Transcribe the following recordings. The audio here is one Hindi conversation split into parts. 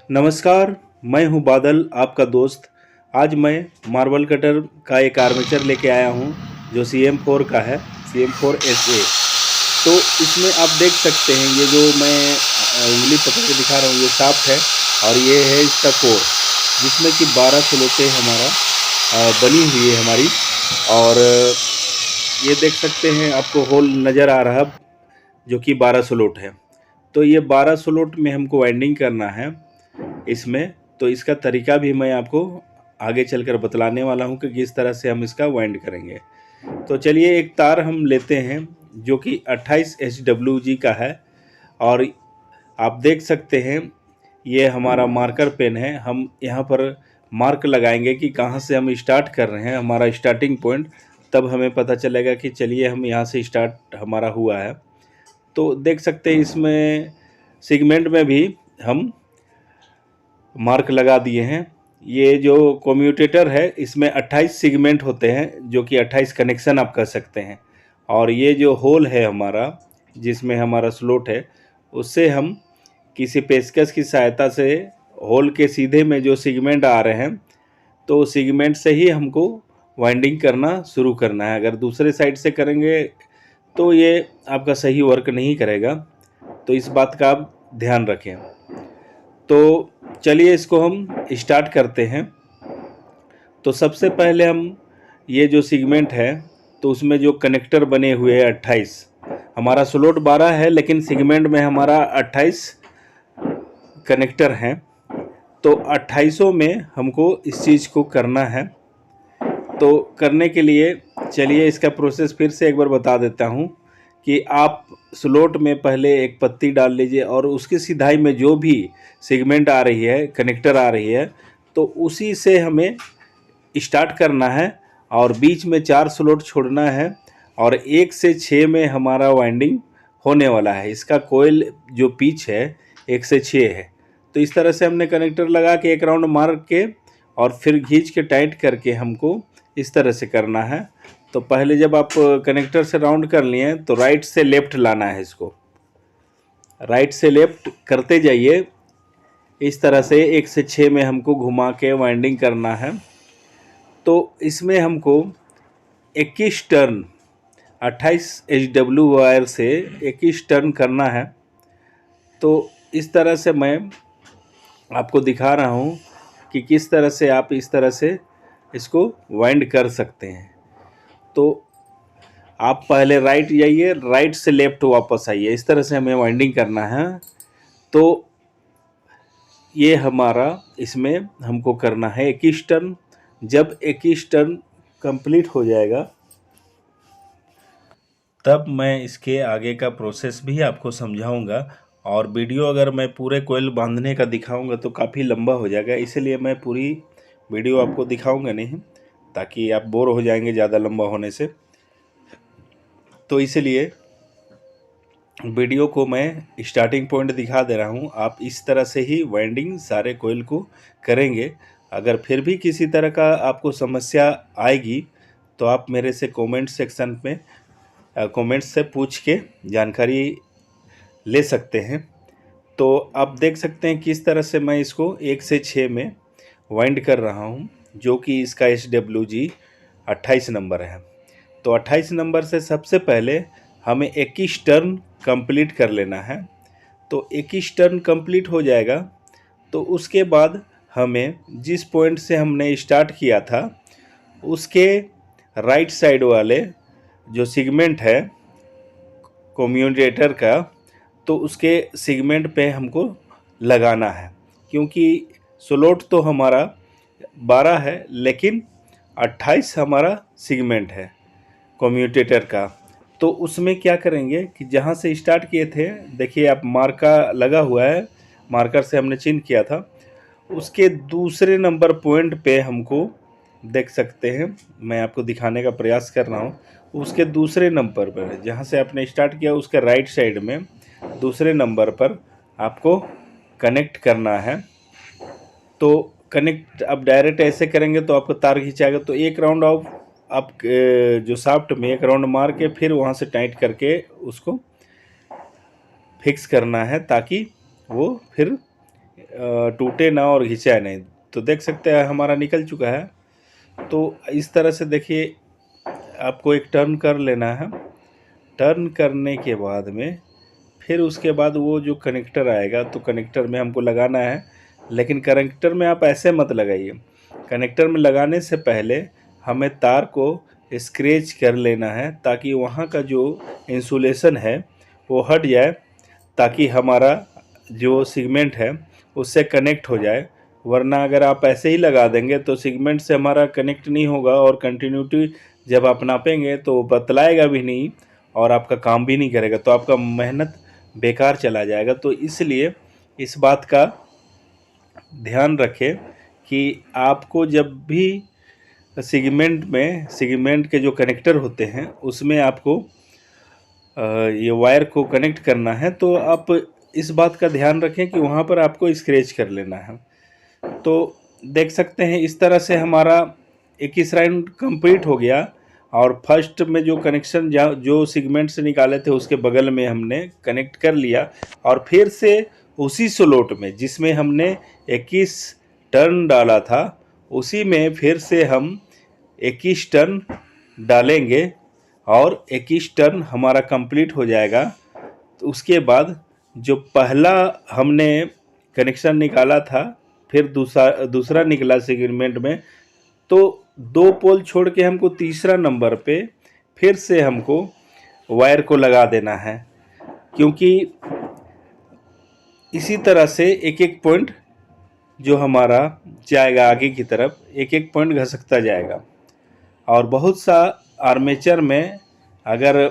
नमस्कार, मैं हूं बादल, आपका दोस्त। आज मैं मार्बल कटर का एक आर्मेचर लेके आया हूं जो CM4 का है, CM4SA। तो इसमें आप देख सकते हैं ये जो मैं उंगली पकड़ के दिखा रहा हूँ, ये शाफ्ट है और ये है इसका कोर, जिसमें कि 12 स्लोटें हमारा बनी हुई है हमारी। और ये देख सकते हैं, आपको होल नज़र आ रहा जो कि 12 स्लोट है। तो ये 12 स्लोट में हमको वाइंडिंग करना है इसमें। तो इसका तरीका भी मैं आपको आगे चलकर बतलाने वाला हूं कि किस तरह से हम इसका वाइंड करेंगे। तो चलिए एक तार हम लेते हैं जो कि 28 HWG का है। और आप देख सकते हैं ये हमारा मार्कर पेन है। हम यहाँ पर मार्क लगाएंगे कि कहाँ से हम स्टार्ट कर रहे हैं, हमारा स्टार्टिंग पॉइंट। तब हमें पता चलेगा कि चलिए हम यहाँ से स्टार्ट हमारा हुआ है। तो देख सकते हैं इसमें सेगमेंट में भी हम मार्क लगा दिए हैं। ये जो कम्यूटेटर है इसमें 28 सेगमेंट होते हैं, जो कि 28 कनेक्शन आप कर सकते हैं। और ये जो होल है हमारा, जिसमें हमारा स्लोट है, उससे हम किसी पेचकस की सहायता से होल के सीधे में जो सेगमेंट आ रहे हैं, तो सेगमेंट से ही हमको वाइंडिंग करना शुरू करना है। अगर दूसरे साइड से करेंगे तो ये आपका सही वर्क नहीं करेगा। तो इस बात का आप ध्यान रखें। तो चलिए इसको हम स्टार्ट करते हैं। तो सबसे पहले हम ये जो सेगमेंट है, तो उसमें जो कनेक्टर बने हुए हैं 28, हमारा स्लोट 12 है लेकिन सेगमेंट में हमारा 28 कनेक्टर हैं। तो 28 में हमको इस चीज़ को करना है। तो करने के लिए चलिए इसका प्रोसेस फिर से एक बार बता देता हूँ कि आप स्लोट में पहले एक पत्ती डाल लीजिए और उसकी सिधाई में जो भी सेगमेंट आ रही है, कनेक्टर आ रही है, तो उसी से हमें स्टार्ट करना है। और बीच में 4 स्लोट छोड़ना है और 1 से 6 में हमारा वाइंडिंग होने वाला है। इसका कोयल जो पिच है 1 से 6 है। तो इस तरह से हमने कनेक्टर लगा के एक राउंड मार के और फिर खींच के टाइट करके हमको इस तरह से करना है। तो पहले जब आप कनेक्टर से राउंड कर लिए तो राइट से लेफ़्ट लाना है इसको, राइट से लेफ़्ट करते जाइए। इस तरह से 1 से 6 में हमको घुमा के वाइंडिंग करना है। तो इसमें हमको 21 टर्न 28 HW वायर से 21 टर्न करना है। तो इस तरह से मैं आपको दिखा रहा हूँ कि किस तरह से आप इस तरह से इसको वाइंड कर सकते हैं। तो आप पहले राइट जाइए, राइट से लेफ़्ट वापस आइए, इस तरह से हमें वाइंडिंग करना है। तो ये हमारा इसमें हमको करना है 21 टर्न। जब 21 टर्न कंप्लीट हो जाएगा तब मैं इसके आगे का प्रोसेस भी आपको समझाऊंगा। और वीडियो अगर मैं पूरे कोयल बांधने का दिखाऊंगा तो काफ़ी लंबा हो जाएगा, इसलिए मैं पूरी वीडियो आपको दिखाऊंगा नहीं, ताकि आप बोर हो जाएंगे ज़्यादा लंबा होने से। तो इसलिए वीडियो को मैं स्टार्टिंग पॉइंट दिखा दे रहा हूँ। आप इस तरह से ही वाइंडिंग सारे कोयल को करेंगे। अगर फिर भी किसी तरह का आपको समस्या आएगी तो आप मेरे से कमेंट सेक्शन में कमेंट से पूछ के जानकारी ले सकते हैं। तो आप देख सकते हैं किस तरह से मैं इसको 1 से 6 में वाइंड कर रहा हूँ, जो कि इसका HWG 28 नंबर है। तो 28 नंबर से सबसे पहले हमें 21 टर्न कंप्लीट कर लेना है। तो 21 टर्न कंप्लीट हो जाएगा तो उसके बाद हमें जिस पॉइंट से हमने स्टार्ट किया था उसके राइट साइड वाले जो सेगमेंट है कम्यूटेटर का, तो उसके सेगमेंट पे हमको लगाना है। क्योंकि स्लोट तो हमारा 12 है लेकिन 28 हमारा सेगमेंट है कम्यूटेटर का। तो उसमें क्या करेंगे कि जहाँ से स्टार्ट किए थे, देखिए आप मार्का लगा हुआ है, मार्कर से हमने चिन्ह किया था, उसके दूसरे नंबर पॉइंट पे हमको देख सकते हैं, मैं आपको दिखाने का प्रयास कर रहा हूँ। उसके दूसरे नंबर पर जहाँ से आपने स्टार्ट किया उसके राइट साइड में दूसरे नंबर पर आपको कनेक्ट करना है। तो कनेक्ट आप डायरेक्ट ऐसे करेंगे तो आपको तार खींचाएगा। तो एक राउंड आप जो शाफ्ट में एक राउंड मार के फिर वहाँ से टाइट करके उसको फिक्स करना है, ताकि वो फिर टूटे ना और घिंचाए नहीं। तो देख सकते हैं हमारा निकल चुका है। तो इस तरह से देखिए आपको एक टर्न कर लेना है। टर्न करने के बाद में फिर उसके बाद वो जो कनेक्टर आएगा तो कनेक्टर में हमको लगाना है। लेकिन कनेक्टर में आप ऐसे मत लगाइए, कनेक्टर में लगाने से पहले हमें तार को स्क्रैच कर लेना है ताकि वहाँ का जो इंसुलेशन है वो हट जाए, ताकि हमारा जो सेगमेंट है उससे कनेक्ट हो जाए। वरना अगर आप ऐसे ही लगा देंगे तो सेगमेंट से हमारा कनेक्ट नहीं होगा और कंटिन्यूटी जब आप नापेंगे तो बतलाएगा भी नहीं और आपका काम भी नहीं करेगा, तो आपका मेहनत बेकार चला जाएगा। तो इसलिए इस बात का ध्यान रखें कि आपको जब भी सेगमेंट के जो कनेक्टर होते हैं उसमें आपको ये वायर को कनेक्ट करना है, तो आप इस बात का ध्यान रखें कि वहाँ पर आपको स्क्रैच कर लेना है। तो देख सकते हैं इस तरह से हमारा 21 राउंड कंप्लीट हो गया। और फर्स्ट में जो कनेक्शन जो सेगमेंट से निकाले थे उसके बगल में हमने कनेक्ट कर लिया और फिर से उसी स्लॉट में जिसमें हमने 21 टर्न डाला था उसी में फिर से हम 21 टर्न डालेंगे और 21 टर्न हमारा कंप्लीट हो जाएगा। तो उसके बाद जो पहला हमने कनेक्शन निकाला था फिर दूसरा निकला सेगमेंट में, तो 2 पोल छोड़ के हमको तीसरा नंबर पे फिर से हमको वायर को लगा देना है, क्योंकि इसी तरह से एक एक पॉइंट जो हमारा जाएगा आगे की तरफ, एक एक पॉइंट घसकता जाएगा। और बहुत सा आर्मेचर में अगर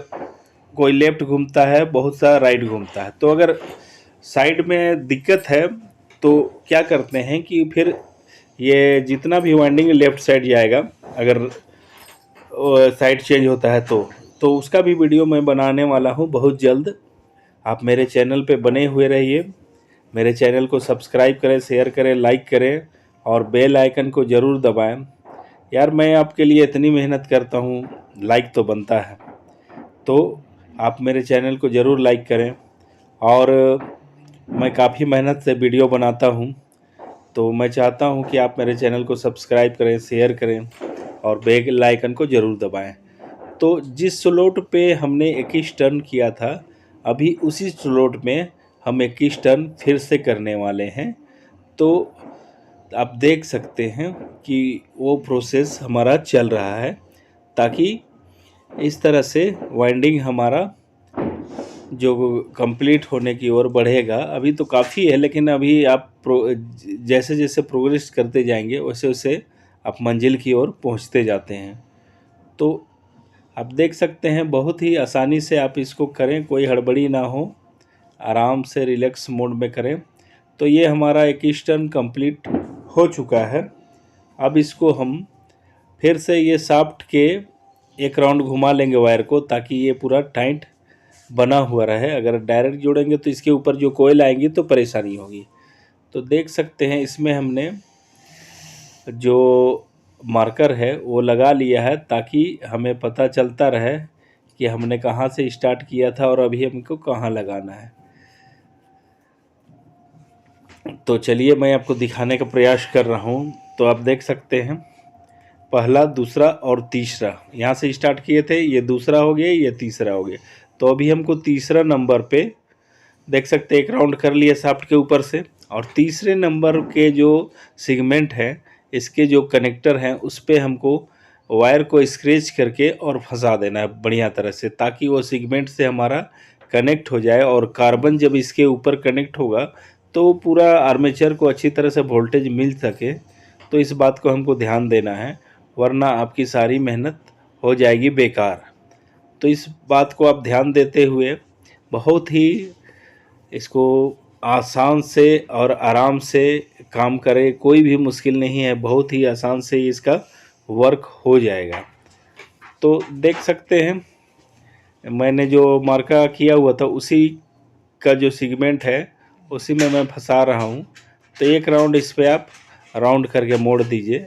कोई लेफ्ट घूमता है, बहुत सा राइट घूमता है, तो अगर साइड में दिक्कत है तो क्या करते हैं कि फिर ये जितना भी वाइंडिंग लेफ़्ट साइड जाएगा, अगर साइड चेंज होता है तो उसका भी वीडियो मैं बनाने वाला हूँ बहुत जल्द। आप मेरे चैनल पे बने हुए रहिए, मेरे चैनल को सब्सक्राइब करें, शेयर करें, लाइक करें और बेल आइकन को ज़रूर दबाएं। यार मैं आपके लिए इतनी मेहनत करता हूँ, लाइक तो बनता है। तो आप मेरे चैनल को ज़रूर लाइक करें। और मैं काफ़ी मेहनत से वीडियो बनाता हूँ, तो मैं चाहता हूँ कि आप मेरे चैनल को सब्सक्राइब करें, शेयर करें और बेल आइकन को ज़रूर दबाएं। तो जिस स्लॉट पे हमने 21 टर्न किया था, अभी उसी स्लॉट में हम 21 टर्न फिर से करने वाले हैं। तो आप देख सकते हैं कि वो प्रोसेस हमारा चल रहा है, ताकि इस तरह से वाइंडिंग हमारा जो कंप्लीट होने की ओर बढ़ेगा। अभी तो काफ़ी है, लेकिन अभी आप जैसे जैसे प्रोग्रेस करते जाएंगे वैसे वैसे आप मंजिल की ओर पहुंचते जाते हैं। तो आप देख सकते हैं बहुत ही आसानी से आप इसको करें, कोई हड़बड़ी ना हो, आराम से रिलैक्स मोड में करें। तो ये हमारा 21 टर्न कंप्लीट हो चुका है। अब इसको हम फिर से ये शाफ्ट के एक राउंड घुमा लेंगे वायर को, ताकि ये पूरा टाइट बना हुआ रहे। अगर डायरेक्ट जोड़ेंगे तो इसके ऊपर जो कोयल आएंगी तो परेशानी होगी। तो देख सकते हैं इसमें हमने जो मार्कर है वो लगा लिया है, ताकि हमें पता चलता रहे कि हमने कहाँ से स्टार्ट किया था और अभी हमको कहाँ लगाना है। तो चलिए मैं आपको दिखाने का प्रयास कर रहा हूँ। तो आप देख सकते हैं पहला, दूसरा और तीसरा, यहाँ से स्टार्ट किए थे, ये दूसरा हो गया, ये तीसरा हो गया। तो अभी हमको तीसरा नंबर पे देख सकते हैं एक राउंड कर लिया शाफ्ट के ऊपर से, और तीसरे नंबर के जो सेगमेंट है, इसके जो कनेक्टर हैं उस पर हमको वायर को स्क्रैच करके और फंसा देना है बढ़िया तरह से, ताकि वो सेगमेंट से हमारा कनेक्ट हो जाए। और कार्बन जब इसके ऊपर कनेक्ट होगा तो पूरा आर्मेचर को अच्छी तरह से वोल्टेज मिल सके। तो इस बात को हमको ध्यान देना है, वरना आपकी सारी मेहनत हो जाएगी बेकार। तो इस बात को आप ध्यान देते हुए बहुत ही इसको आसान से और आराम से काम करें। कोई भी मुश्किल नहीं है, बहुत ही आसान से इसका वर्क हो जाएगा। तो देख सकते हैं मैंने जो मार्का किया हुआ था उसी का जो सेगमेंट है उसी में मैं फंसा रहा हूँ। तो एक राउंड इस पर आप राउंड करके मोड़ दीजिए,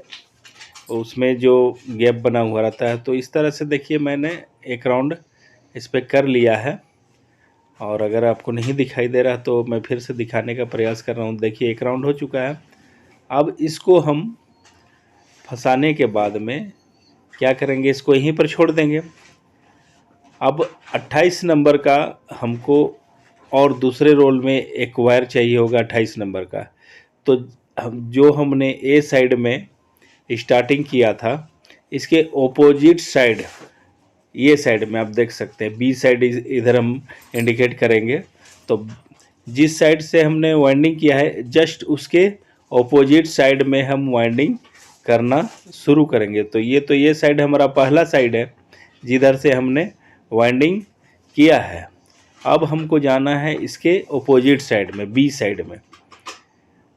उसमें जो गैप बना हुआ रहता है। तो इस तरह से देखिए मैंने एक राउंड इस पर कर लिया है। और अगर आपको नहीं दिखाई दे रहा तो मैं फिर से दिखाने का प्रयास कर रहा हूँ। देखिए, एक राउंड हो चुका है। अब इसको हम फंसाने के बाद में क्या करेंगे, इसको यहीं पर छोड़ देंगे। अब 28 नंबर का हमको और दूसरे रोल में एक वायर चाहिए होगा 28 नंबर का। तो जो हमने ए साइड में स्टार्टिंग किया था, इसके ऑपोजिट साइड, ये साइड में आप देख सकते हैं, बी साइड इधर हम इंडिकेट करेंगे। तो जिस साइड से हमने वाइंडिंग किया है, जस्ट उसके ऑपोजिट साइड में हम वाइंडिंग करना शुरू करेंगे। तो ये साइड हमारा पहला साइड है जिधर से हमने वाइंडिंग किया है। अब हमको जाना है इसके ऑपोजिट साइड में, बी साइड में।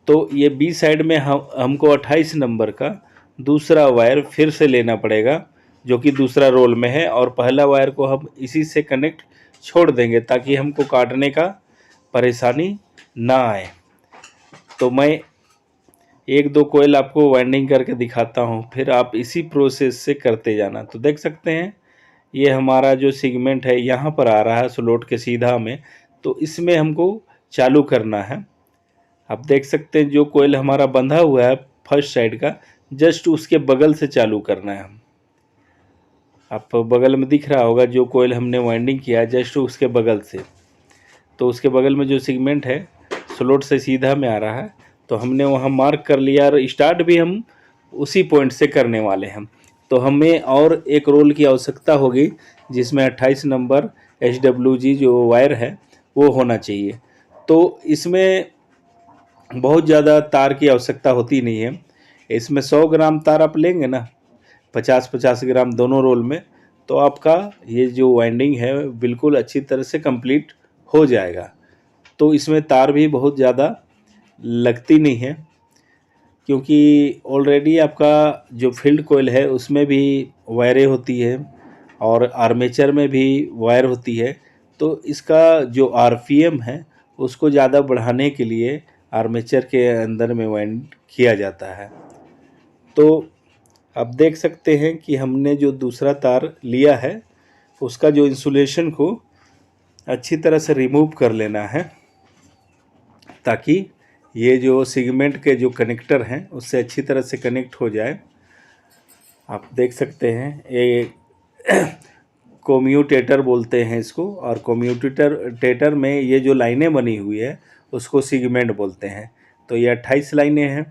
तो ये बी साइड में हमको 28 नंबर का दूसरा वायर फिर से लेना पड़ेगा, जो कि दूसरा रोल में है, और पहला वायर को हम इसी से कनेक्ट छोड़ देंगे ताकि हमको काटने का परेशानी ना आए। तो मैं एक दो कोयल आपको वाइंडिंग करके दिखाता हूँ, फिर आप इसी प्रोसेस से करते जाना। तो देख सकते हैं ये हमारा जो सेगमेंट है यहाँ पर आ रहा है स्लॉट के सीधा में, तो इसमें हमको चालू करना है। आप देख सकते हैं जो कोयल हमारा बंधा हुआ है फर्स्ट साइड का, जस्ट उसके बगल से चालू करना है। आप बगल में दिख रहा होगा जो कोयल हमने वाइंडिंग किया है, जस्ट उसके बगल से। तो उसके बगल में जो सेगमेंट है स्लॉट से सीधा में आ रहा है, तो हमने वहाँ मार्क कर लिया, और स्टार्ट भी हम उसी पॉइंट से करने वाले हैं। तो हमें और एक रोल की आवश्यकता होगी जिसमें 28 नंबर HWG जो वायर है वो होना चाहिए। तो इसमें बहुत ज़्यादा तार की आवश्यकता होती नहीं है। इसमें 100 ग्राम तार आप लेंगे ना, 50-50 ग्राम दोनों रोल में, तो आपका ये जो वाइंडिंग है बिल्कुल अच्छी तरह से कंप्लीट हो जाएगा। तो इसमें तार भी बहुत ज़्यादा लगती नहीं है, क्योंकि ऑलरेडी आपका जो फील्ड कोयल है उसमें भी वायरें होती है और आर्मेचर में भी वायर होती है। तो इसका जो RPM है उसको ज़्यादा बढ़ाने के लिए आर्मेचर के अंदर में वाइंड किया जाता है। तो आप देख सकते हैं कि हमने जो दूसरा तार लिया है उसका जो इंसुलेशन को अच्छी तरह से रिमूव कर लेना है, ताकि ये जो सेगमेंट के जो कनेक्टर हैं उससे अच्छी तरह से कनेक्ट हो जाए। आप देख सकते हैं ये कोम्यूटेटर बोलते हैं इसको, और कोम्यूटेटर में ये जो लाइनें बनी हुई है उसको सेगमेंट बोलते हैं। तो ये 28 लाइनें हैं।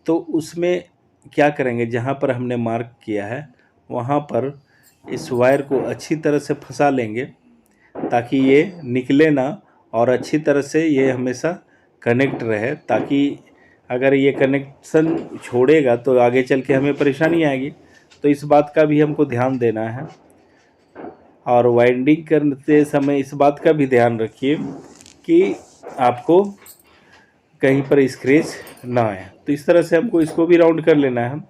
तो उसमें क्या करेंगे, जहाँ पर हमने मार्क किया है वहाँ पर इस वायर को अच्छी तरह से फंसा लेंगे ताकि ये निकले ना, और अच्छी तरह से ये हमेशा कनेक्ट रहे, ताकि अगर ये कनेक्शन छोड़ेगा तो आगे चल के हमें परेशानी आएगी। तो इस बात का भी हमको ध्यान देना है, और वाइंडिंग करते समय इस बात का भी ध्यान रखिए कि आपको कहीं पर स्क्रैच ना आए। तो इस तरह से हमको इसको भी राउंड कर लेना है।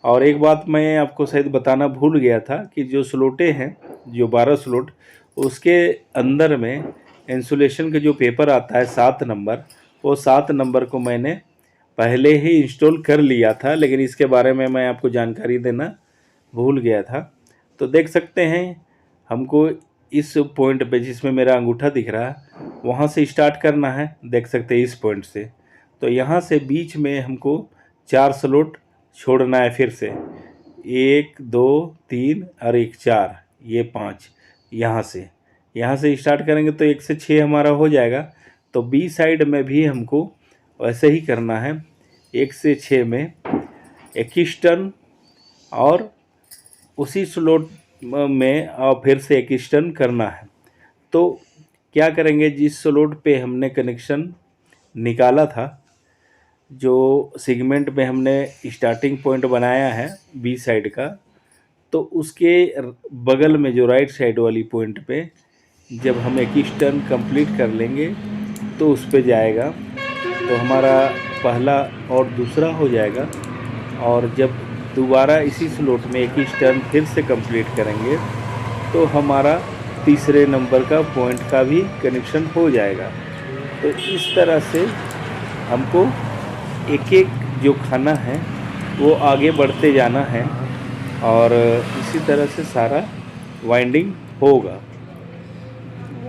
और एक बात मैं आपको शायद बताना भूल गया था कि जो स्लॉटें हैं, जो 12 स्लॉट, उसके अंदर में इंसुलेशन के जो पेपर आता है 7 नंबर, वो 7 नंबर को मैंने पहले ही इंस्टॉल कर लिया था, लेकिन इसके बारे में मैं आपको जानकारी देना भूल गया था। तो देख सकते हैं हमको इस पॉइंट पे जिसमें मेरा अंगूठा दिख रहा है वहाँ से स्टार्ट करना है। देख सकते हैं इस पॉइंट से, तो यहाँ से बीच में हमको 4 स्लॉट छोड़ना है। फिर से 1 2 3 और 1 4, ये 5 यहाँ से स्टार्ट करेंगे तो 1 से 6 हमारा हो जाएगा। तो बी साइड में भी हमको वैसे ही करना है, 1 से 6 में 21 टर्न, और उसी स्लॉट में और फिर से 21 टर्न करना है। तो क्या करेंगे, जिस स्लॉट पे हमने कनेक्शन निकाला था, जो सेगमेंट में हमने स्टार्टिंग पॉइंट बनाया है बी साइड का, तो उसके बगल में जो राइट साइड वाली पॉइंट पे जब हम 21 टर्न कंप्लीट कर लेंगे तो उस पे जाएगा, तो हमारा पहला और दूसरा हो जाएगा। और जब दोबारा इसी स्लॉट में 21 टर्न फिर से कंप्लीट करेंगे तो हमारा तीसरे नंबर का पॉइंट का भी कनेक्शन हो जाएगा। तो इस तरह से हमको एक एक जो खाना है वो आगे बढ़ते जाना है, और इसी तरह से सारा वाइंडिंग होगा।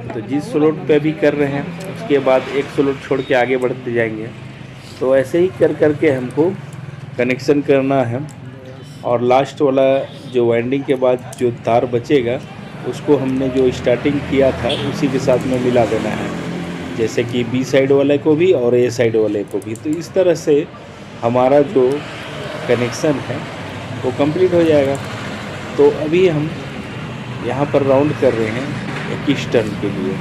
तो जिस स्लॉट पे भी कर रहे हैं उसके बाद एक स्लॉट छोड़ के आगे बढ़ते जाएंगे। तो ऐसे ही कर करके हमको कनेक्शन करना है। और लास्ट वाला जो वाइंडिंग के बाद जो तार बचेगा उसको हमने जो स्टार्टिंग किया था उसी के साथ में मिला देना है, जैसे कि बी साइड वाले को भी और ए साइड वाले को भी। तो इस तरह से हमारा जो कनेक्शन है वो कंप्लीट हो जाएगा। तो अभी हम यहाँ पर राउंड कर रहे हैं 21 टर्न के लिए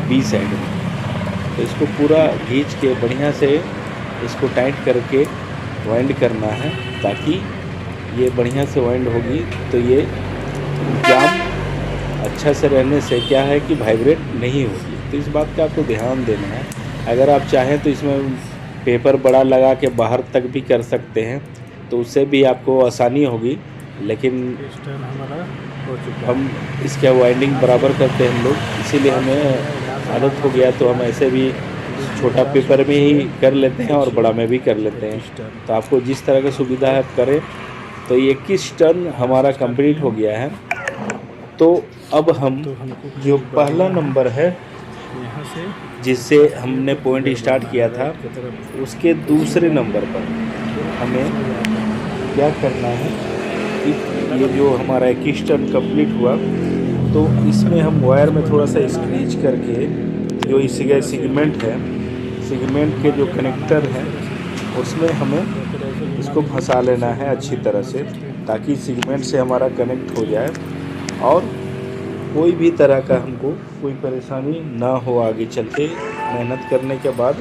बी साइड में। तो इसको पूरा खींच के बढ़िया से इसको टाइट करके वाइंड करना है, ताकि ये बढ़िया से वाइंड होगी तो ये जाम अच्छा से रहने से क्या है कि वाइब्रेट नहीं होगी। तो इस बात का आपको ध्यान देना है। अगर आप चाहें तो इसमें पेपर बड़ा लगा के बाहर तक भी कर सकते हैं, तो उससे भी आपको आसानी होगी। लेकिन हमारा हो चुका हम इसके वाइंडिंग बराबर करते हैं हम लोग, इसीलिए हमें आदत हो गया। तो हम ऐसे भी छोटा पेपर में ही कर लेते हैं और बड़ा में भी कर लेते हैं। तो आपको जिस तरह की सुविधा है करें। तो 21 टर्न हमारा कंप्लीट हो गया है। तो अब हम जो पहला नंबर है यहाँ से जिससे हमने पॉइंट स्टार्ट किया था उसके दूसरे नंबर पर हमें क्या करना है कि ये जो हमारा 21 टर्न कंप्लीट हुआ, तो इसमें हम वायर में थोड़ा सा स्क्रीच करके जो इसके सेगमेंट है, सेगमेंट के जो कनेक्टर हैं उसमें हमें इसको फंसा लेना है अच्छी तरह से, ताकि सेगमेंट से हमारा कनेक्ट हो जाए और कोई भी तरह का हमको कोई परेशानी ना हो आगे चल के, मेहनत करने के बाद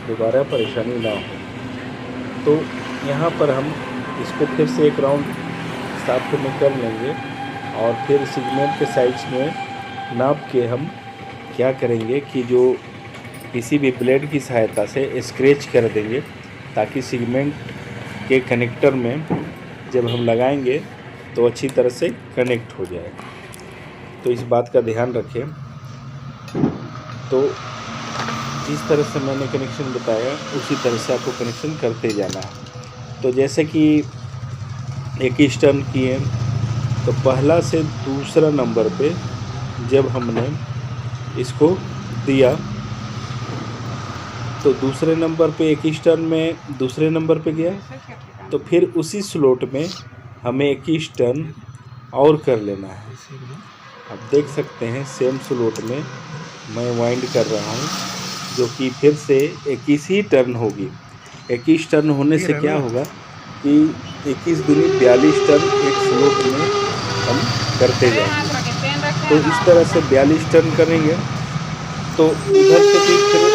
दोबारा परेशानी ना हो। तो यहाँ पर हम इसको फिर से एक राउंड साफ में कर लेंगे और फिर सेगमेंट के साइड्स में नाप के हम क्या करेंगे कि जो किसी भी ब्लेड की सहायता से स्क्रैच कर देंगे, ताकि सेगमेंट के कनेक्टर में जब हम लगाएंगे तो अच्छी तरह से कनेक्ट हो जाए। तो इस बात का ध्यान रखें। तो जिस तरह से मैंने कनेक्शन बताया उसी तरह से आपको कनेक्शन करते जाना है। तो जैसे कि 21 टर्न किए तो पहला से दूसरा नंबर पे जब हमने इसको दिया तो दूसरे नंबर पे 21 टर्न में दूसरे नंबर पे गया, तो फिर उसी स्लॉट में हमें 21 टर्न और कर लेना है। आप देख सकते हैं सेम स्लॉट में मैं वाइंड कर रहा हूँ, जो कि फिर से 21 ही टर्न होगी। 21 टर्न होने से क्या होगा कि 21 दूनी 42 टर्न एक स्लॉट में हम करते जाएंगे। तो इस तरह से 42 टर्न करेंगे तो उधर से फिर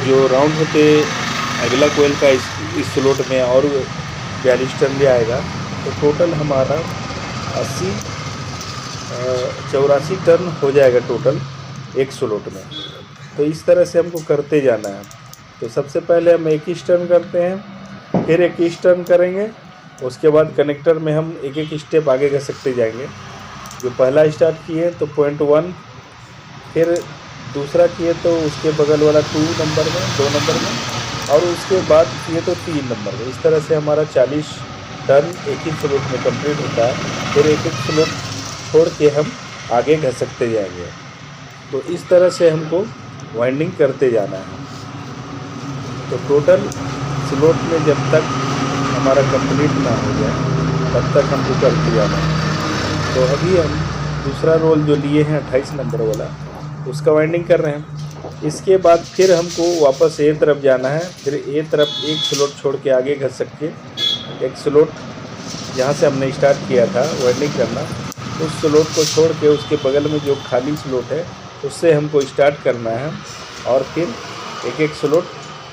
जो राउंड होते अगला कोयल का इस स्लॉट में और 42 टर्न भी आएगा। तो टोटल हमारा 84 टर्न हो जाएगा टोटल एक स्लॉट में। तो इस तरह से हमको करते जाना है। तो सबसे पहले हम 21 टर्न करते हैं, फिर 21 टर्न करेंगे, उसके बाद कनेक्टर में हम एक एक स्टेप आगे घसकते जाएंगे। जो पहला स्टार्ट किए तो 0.1, फिर दूसरा किए तो उसके बगल वाला 2 नंबर में, और उसके बाद किए तो 3 नंबर में। इस तरह से हमारा 40 टर्न एक ही स्लॉट में कंप्लीट होता है। फिर एक एक स्लॉट छोड़ के हम आगे घसकते जाएंगे। तो इस तरह से हमको वाइंडिंग करते जाना है। तो टोटल स्लॉट में जब तक हमारा कंप्लीट ना हो जाए तब तक हमको करते जाना है। तो अभी हम दूसरा रोल जो लिए हैं 28 नंबर वाला, उसका वाइंडिंग कर रहे हैं। इसके बाद फिर हमको वापस ए तरफ जाना है। फिर ए तरफ एक स्लॉट छोड़ के आगे घसक के एक स्लॉट जहाँ से हमने स्टार्ट किया था वाइंडिंग करना, उस स्लॉट को छोड़ के उसके बगल में जो खाली स्लॉट है उससे हमको स्टार्ट करना है और फिर एक एक स्लॉट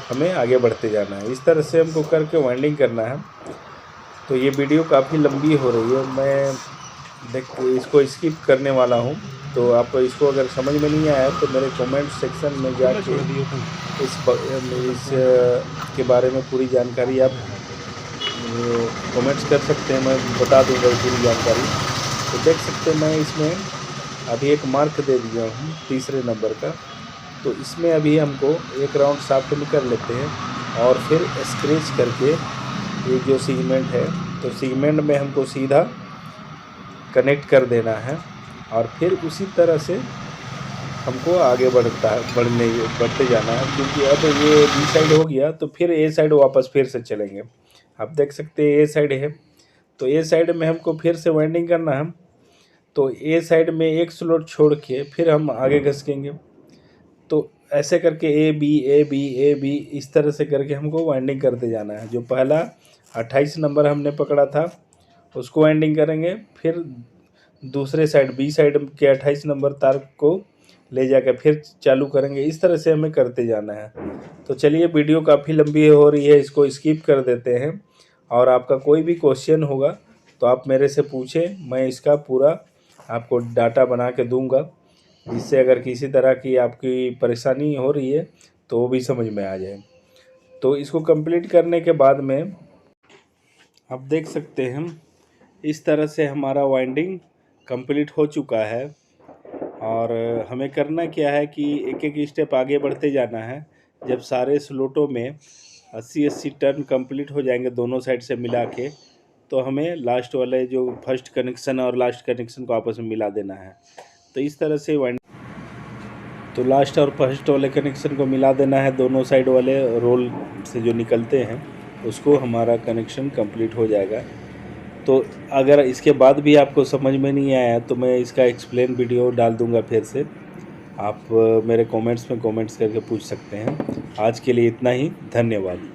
हमें आगे बढ़ते जाना है। इस तरह से हमको करके वाइंडिंग करना है। तो ये वीडियो काफ़ी लंबी हो रही है, मैं इसको स्किप करने वाला हूँ। तो आप इसको अगर समझ में नहीं आया तो मेरे कमेंट सेक्शन में जाके इस के बारे में पूरी जानकारी आप कमेंट्स कर सकते हैं, मैं बता दूँगा पूरी जानकारी। तो देख सकते हैं मैं इसमें अभी एक मार्क दे दिया हूँ तीसरे नंबर का। तो इसमें अभी हमको एक राउंड साफ में कर लेते हैं और फिर स्क्रैच करके ये जो सेगमेंट है तो सेगमेंट में हमको सीधा कनेक्ट कर देना है। और फिर उसी तरह से हमको आगे बढ़ते जाना है, क्योंकि अब ये बी साइड हो गया तो फिर ए साइड वापस फिर से चलेंगे। आप देख सकते हैं ए साइड है, तो ए साइड में हमको फिर से वाइंडिंग करना है। तो ए साइड में एक स्लॉट छोड़ के फिर हम आगे घसकेंगे। तो ऐसे करके A B A B A B इस तरह से करके हमको वाइंडिंग करते जाना है। जो पहला 28 नंबर हमने पकड़ा था उसको वाइंडिंग करेंगे, फिर दूसरे साइड बी साइड के 28 नंबर तार को ले जाकर फिर चालू करेंगे। इस तरह से हमें करते जाना है। तो चलिए, वीडियो काफ़ी लंबी हो रही है, इसको स्किप कर देते हैं। और आपका कोई भी क्वेश्चन होगा तो आप मेरे से पूछें, मैं इसका पूरा आपको डाटा बना के दूंगा, जिससे अगर किसी तरह की आपकी परेशानी हो रही है तो वो भी समझ में आ जाए। तो इसको कंप्लीट करने के बाद में आप देख सकते हैं इस तरह से हमारा वाइंडिंग कंप्लीट हो चुका है। और हमें करना क्या है कि एक एक स्टेप आगे बढ़ते जाना है। जब सारे स्लॉटों में 80-80 टर्न कंप्लीट हो जाएंगे दोनों साइड से मिला के, तो हमें लास्ट वाले जो फर्स्ट कनेक्शन और लास्ट कनेक्शन को आपस में मिला देना है। तो इस तरह से तो लास्ट और फर्स्ट वाले कनेक्शन को मिला देना है। दोनों साइड वाले रोल से जो निकलते हैं उसको हमारा कनेक्शन कंप्लीट हो जाएगा। तो अगर इसके बाद भी आपको समझ में नहीं आया तो मैं इसका एक्सप्लेन वीडियो डाल दूंगा फिर से। आप मेरे कमेंट्स में कमेंट्स करके पूछ सकते हैं। आज के लिए इतना ही, धन्यवाद।